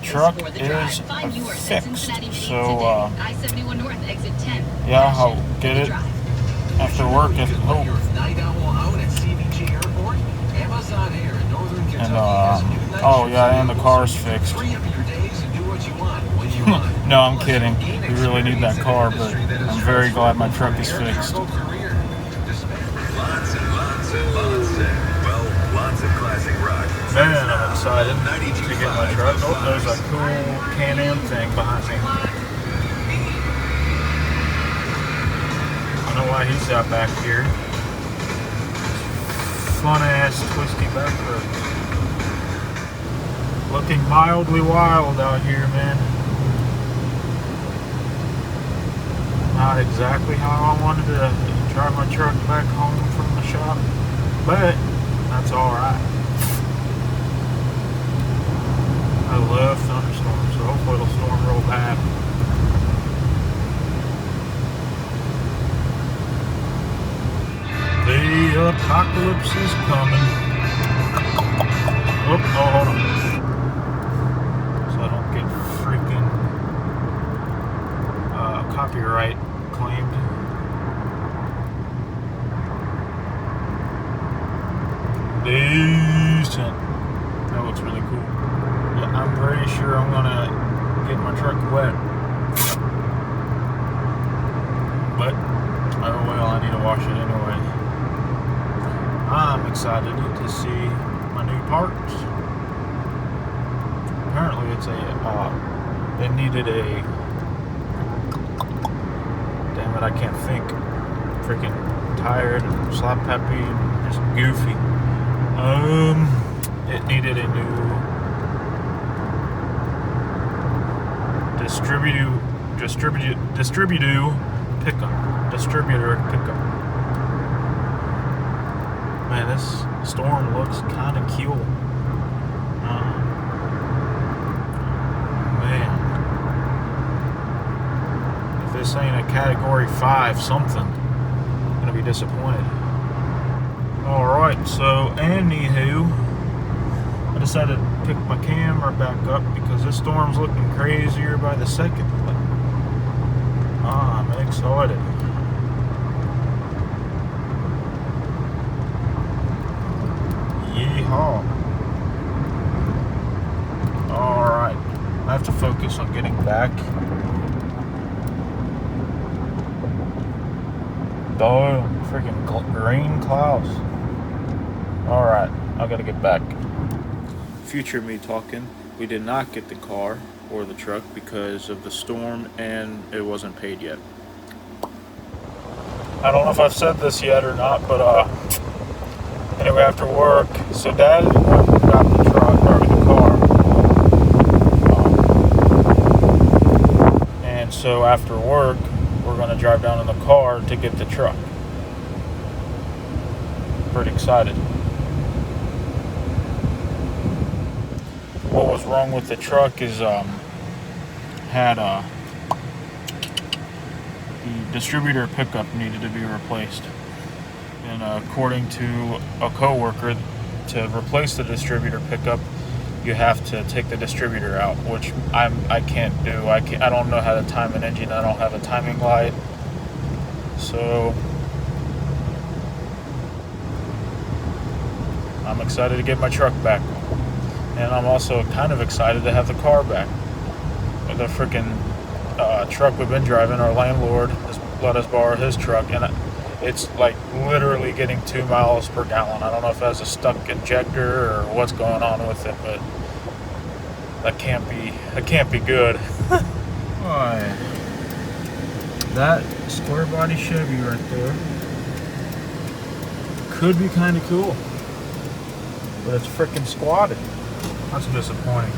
truck is fixed, so yeah, I'll get it after work if hope. And oh yeah, and the car's fixed. No, I'm kidding. We really need that car, but I'm very glad my truck is fixed. Man, I'm excited to get my truck. Oh, there's a cool Can-Am thing behind me. I don't know why he's out back here. Fun-ass, twisty back road. Looking mildly wild out here, man. Not exactly how I wanted to drive my truck back home from the shop, but that's alright. I love thunderstorms, so hopefully it'll storm real bad. The apocalypse is coming. Oh, hold on. So I don't get freaking copyright claimed. Decent. That looks really cool. Yeah, I'm pretty sure I'm gonna get my truck wet. But, oh well, I need to wash it anyway. I'm excited to see my new parts. Apparently it's they needed a, damn it, I can't think. Freaking tired and slap happy and just goofy. It needed a new distributor pickup. Man, this storm looks kind of cool. Man, if this ain't a category 5 something, I'm gonna be disappointed. Alright, so anywho, I decided to pick my camera back up because this storm's looking crazier by the second. I'm excited. Yeehaw. Alright, I have to focus on getting back. Oh, freaking rain clouds. Alright, I gotta get back. Future me talking, we did not get the car or the truck because of the storm and it wasn't paid yet. I don't know if I've said this yet or not, but anyway, after work, so Dad went and got the truck or the car, and so after work we're gonna drive down in the car to get the truck. Pretty excited. What was wrong with the truck is had the distributor pickup needed to be replaced, and according to a coworker, to replace the distributor pickup you have to take the distributor out, which I can't do. I don't know how to time an engine. I don't have a timing light, so I'm excited to get my truck back. And I'm also kind of excited to have the car back. The freaking truck we've been driving, our landlord has let us borrow his truck, and it's like literally getting 2 miles per gallon. I don't know if it has a stuck injector or what's going on with it, but that can't be good. Why? That square body Chevy right there could be kind of cool, but it's freaking squatted. That's disappointing.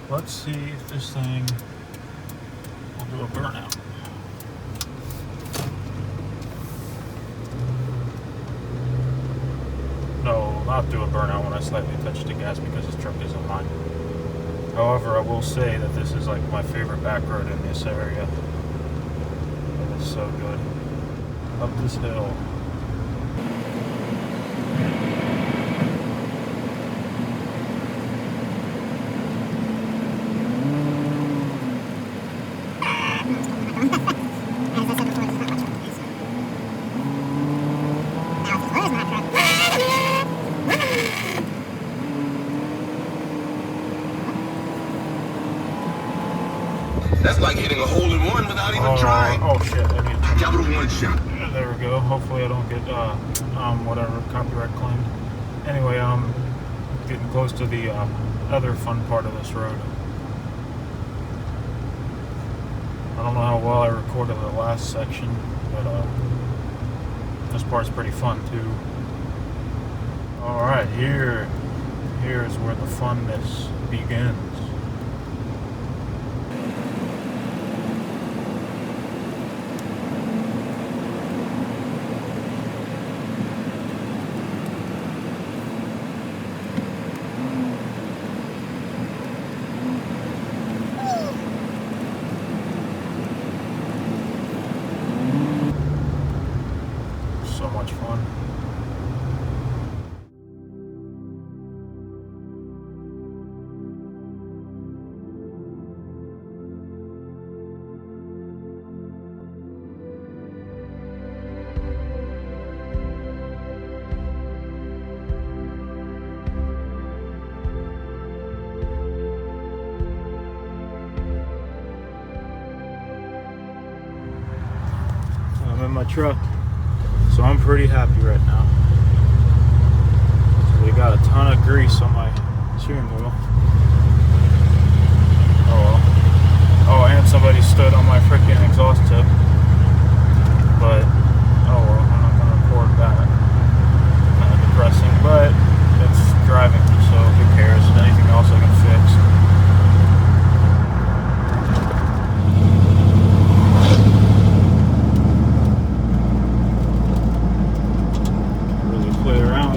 Let's see if this thing will do a burnout. No, not do a burnout when I slightly touch the gas because this truck isn't mine. However, I will say that this is like my favorite back road in this area. It is so good. Up this hill. Oh shit, I need to Capital One shot. there we go. Hopefully I don't get whatever copyright claimed. Anyway, getting close to the other fun part of this road. I don't know how well I recorded the last section, but this part's pretty fun too. Alright, here's where the funness begins. So much fun. I'm in my truck, so I'm pretty happy right now. So they got a ton of grease on my steering wheel. Oh well. Oh, and somebody stood on my freaking exhaust tip. But oh well, I'm not gonna record that. Kind of depressing, but it's driving, so who cares? Anything else I can fix.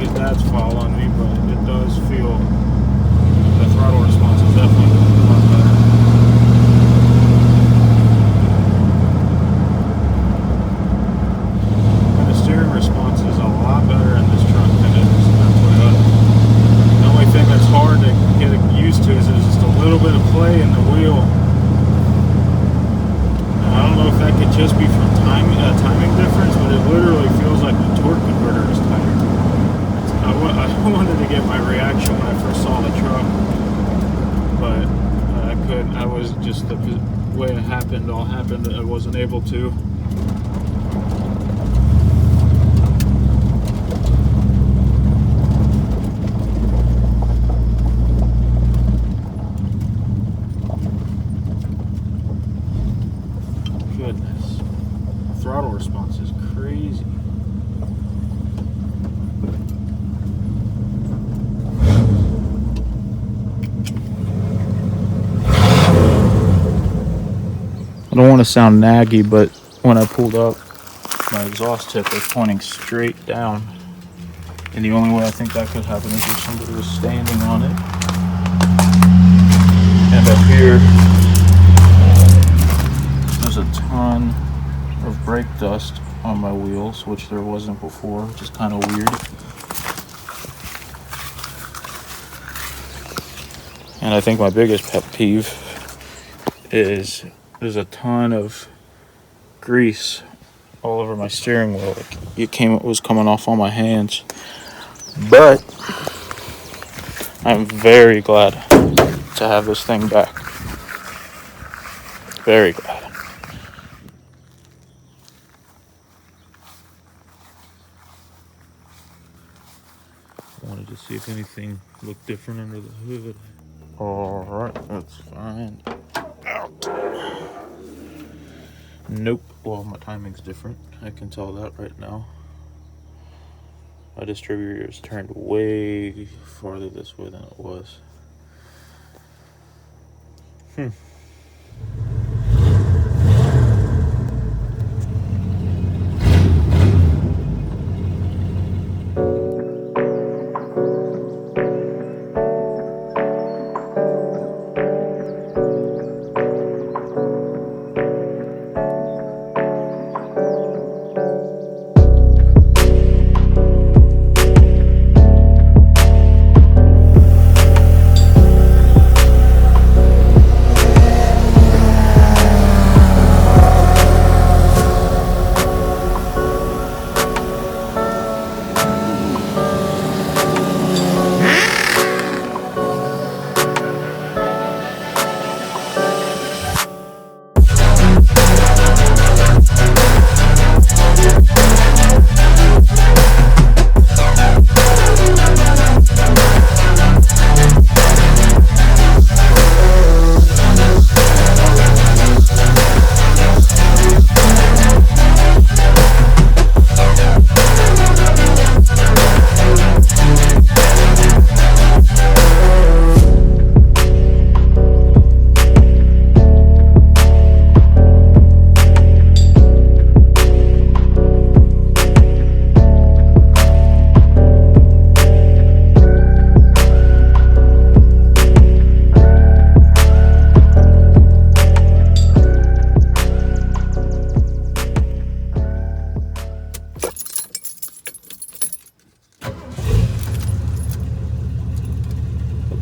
That's following me, but it does feel the throttle response is definitely a lot better. And the steering response is a lot better in this truck than it is in that Toyota. The only thing that's hard to get used to is there's just a little bit of play in the wheel. Now, I don't know if that could just be from timing difference, but it literally feels like the torque converter is tighter. I wanted to get my reaction when I first saw the truck, but I couldn't. I was just the way it happened, all happened. I wasn't able to. Goodness, throttle response is crazy. I don't want to sound naggy, but when I pulled up, my exhaust tip was pointing straight down. And the only way I think that could happen is if somebody was standing on it. And up here, there's a ton of brake dust on my wheels, which there wasn't before, which is kind of weird. And I think my biggest pet peeve is there's a ton of grease all over my steering wheel. It was coming off on my hands. But I'm very glad to have this thing back. Very glad. I wanted to see if anything looked different under the hood. Alright, let's find out. Nope. Well, my timing's different. I can tell that right now. My distributor is turned way farther this way than it was.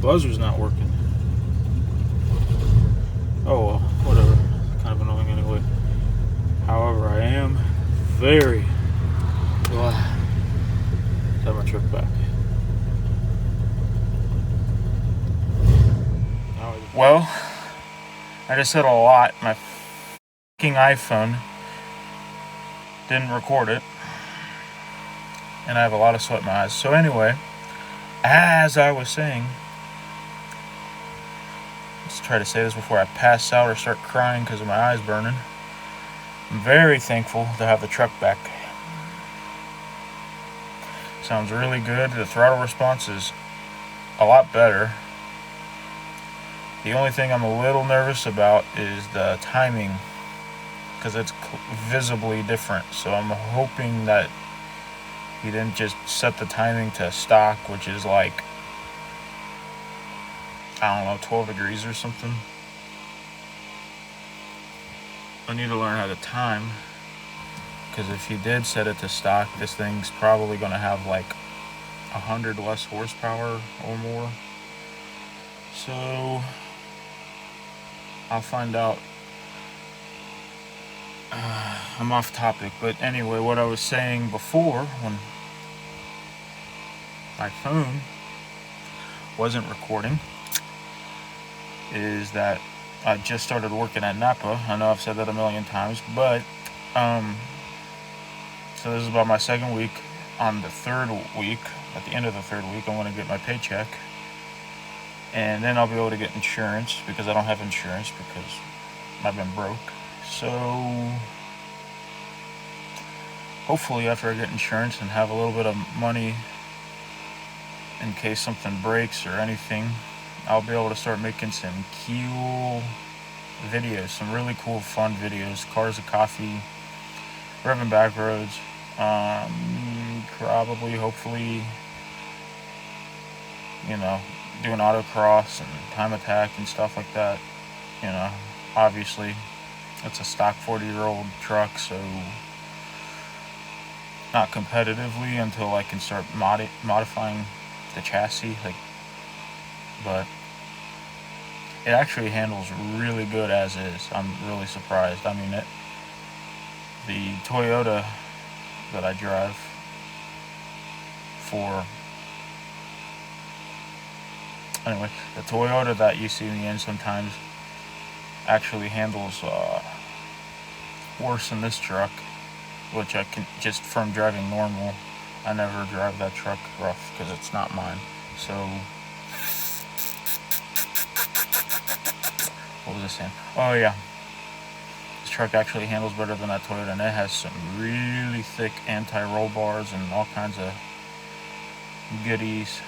buzzer's not working. Oh well, whatever. Kind of annoying anyway. However, I am very glad to have my truck back. Well, I just said a lot. My fucking iPhone didn't record it, and I have a lot of sweat in my eyes. So anyway, as I was saying, let's try to say this before I pass out or start crying because of my eyes burning. I'm very thankful to have the truck back. Sounds really good. The throttle response is a lot better. The only thing I'm a little nervous about is the timing, because it's visibly different. So I'm hoping that he didn't just set the timing to stock, which is like, I don't know, 12 degrees or something. I need to learn how to time, because if he did set it to stock, this thing's probably going to have like 100 less horsepower or more. So I'll find out. I'm off topic, but anyway, what I was saying before, when my phone wasn't recording, is that I just started working at Napa. I know I've said that a million times, but so this is about my second week. On the third week, at the end of the third week, I'm going to get my paycheck, and then I'll be able to get insurance, because I don't have insurance because I've been broke. So hopefully after I get insurance and have a little bit of money in case something breaks or anything, I'll be able to start making some cool videos, some really cool fun videos. Cars of coffee, revving backroads, probably, hopefully, doing autocross and time attack and stuff like that. Obviously it's a stock 40-year-old truck, so not competitively until I can start modifying the chassis, but it actually handles really good as is. I'm really surprised. I mean, the Toyota that I drive the Toyota that you see me in sometimes actually handles worse than this truck, which I can, just from driving normal, I never drive that truck rough because it's not mine. So what was I saying? Oh yeah, this truck actually handles better than that Toyota, and it has some really thick anti-roll bars and all kinds of goodies.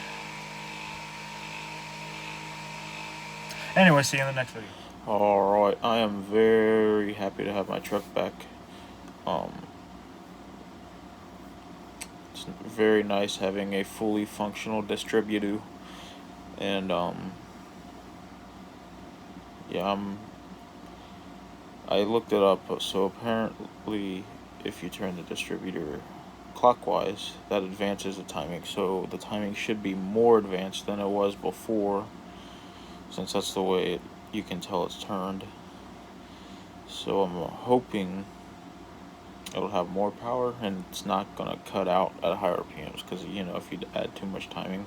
Anyway, see you in the next video. Alright, I am very happy to have my truck back. It's very nice having a fully functional distributor, and yeah, I looked it up. So apparently if you turn the distributor clockwise, that advances the timing, so the timing should be more advanced than it was before, since that's the way you can tell it's turned. So I'm hoping it'll have more power and it's not gonna cut out at higher RPMs, because if you add too much timing,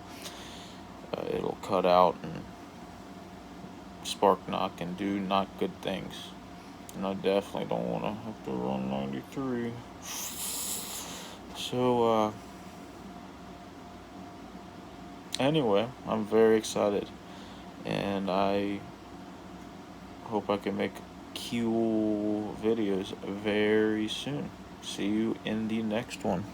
it'll cut out and spark knock and do not good things, and I definitely don't want to have to run 93. So anyway, I'm very excited, and I hope I can make cool videos very soon. See you in the next one.